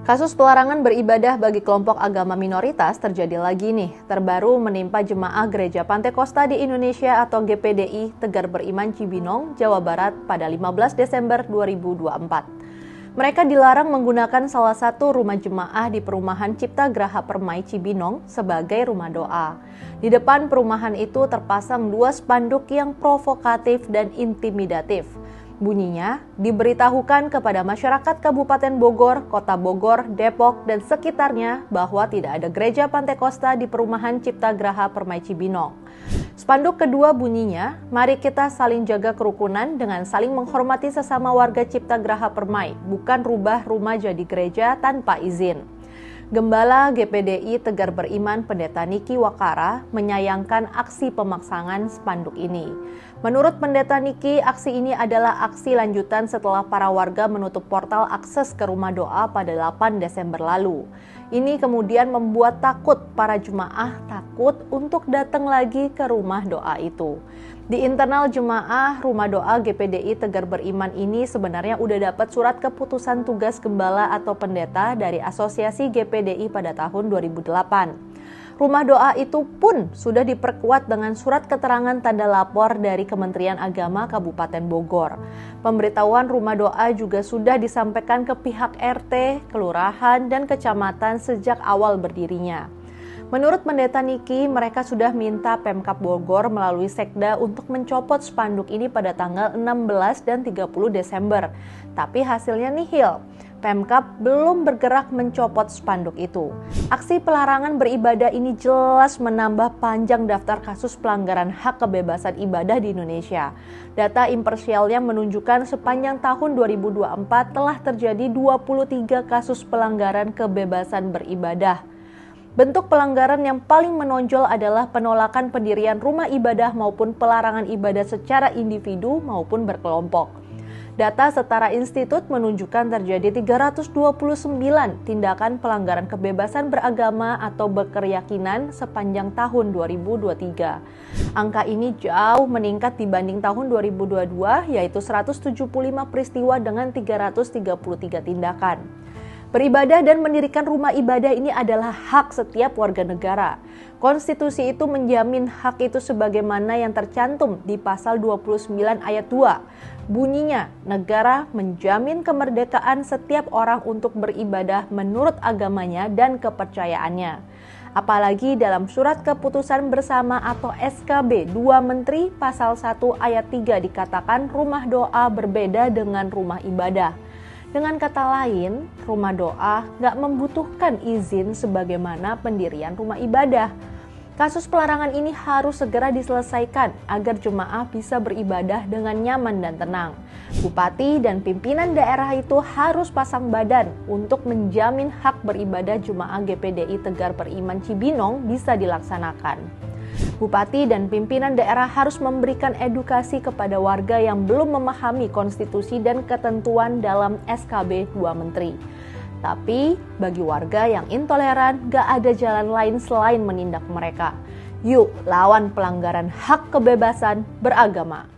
Kasus pelarangan beribadah bagi kelompok agama minoritas terjadi lagi nih. Terbaru menimpa jemaah Gereja Pantekosta di Indonesia atau GPDI Tegar Beriman Cibinong, Jawa Barat pada 15 Desember 2024. Mereka dilarang menggunakan salah satu rumah jemaah di perumahan Cipta Graha Permai Cibinong sebagai rumah doa. Di depan perumahan itu terpasang dua spanduk yang provokatif dan intimidatif. Bunyinya, diberitahukan kepada masyarakat Kabupaten Bogor, Kota Bogor, Depok, dan sekitarnya bahwa tidak ada gereja Pantekosta di perumahan Cipta Graha Permai Cibinong. Spanduk kedua bunyinya, mari kita saling jaga kerukunan dengan saling menghormati sesama warga Cipta Graha Permai, bukan rubah rumah jadi gereja tanpa izin. Gembala GPDI Tegar Beriman Pendeta Niki Wakara menyayangkan aksi pemaksangan spanduk ini. Menurut Pendeta Niki, aksi ini adalah aksi lanjutan setelah para warga menutup portal akses ke rumah doa pada 8 Desember lalu. Ini kemudian membuat para jemaah takut untuk datang lagi ke rumah doa itu. Di internal jemaah rumah doa GPDI Tegar Beriman ini sebenarnya udah dapat surat keputusan tugas gembala atau pendeta dari Asosiasi GPDI pada tahun 2008. Rumah doa itu pun sudah diperkuat dengan surat keterangan tanda lapor dari Kementerian Agama Kabupaten Bogor. Pemberitahuan rumah doa juga sudah disampaikan ke pihak RT, kelurahan, dan kecamatan sejak awal berdirinya. Menurut Pendeta Niki, mereka sudah minta Pemkab Bogor melalui Sekda untuk mencopot spanduk ini pada tanggal 16 dan 30 Desember. Tapi hasilnya nihil. Pemkab belum bergerak mencopot spanduk itu. Aksi pelarangan beribadah ini jelas menambah panjang daftar kasus pelanggaran hak kebebasan ibadah di Indonesia. Data imparsialnya menunjukkan sepanjang tahun 2024 telah terjadi 23 kasus pelanggaran kebebasan beribadah. Bentuk pelanggaran yang paling menonjol adalah penolakan pendirian rumah ibadah maupun pelarangan ibadah secara individu maupun berkelompok. Data Setara Institut menunjukkan terjadi 329 tindakan pelanggaran kebebasan beragama atau berkeyakinan sepanjang tahun 2023. Angka ini jauh meningkat dibanding tahun 2022, yaitu 175 peristiwa dengan 333 tindakan. Beribadah dan mendirikan rumah ibadah ini adalah hak setiap warga negara. Konstitusi itu menjamin hak itu sebagaimana yang tercantum di pasal 29 ayat 2. Bunyinya, negara menjamin kemerdekaan setiap orang untuk beribadah menurut agamanya dan kepercayaannya. Apalagi dalam surat keputusan bersama atau SKB 2 Menteri pasal 1 ayat 3 dikatakan rumah doa berbeda dengan rumah ibadah. Dengan kata lain, rumah doa nggak membutuhkan izin sebagaimana pendirian rumah ibadah. Kasus pelarangan ini harus segera diselesaikan agar jemaah bisa beribadah dengan nyaman dan tenang. Bupati dan pimpinan daerah itu harus pasang badan untuk menjamin hak beribadah jemaah GPDI Tegar Beriman Cibinong bisa dilaksanakan. Bupati dan pimpinan daerah harus memberikan edukasi kepada warga yang belum memahami konstitusi dan ketentuan dalam SKB 2 Menteri. Tapi bagi warga yang intoleran, gak ada jalan lain selain menindak mereka. Yuk lawan pelanggaran hak kebebasan beragama.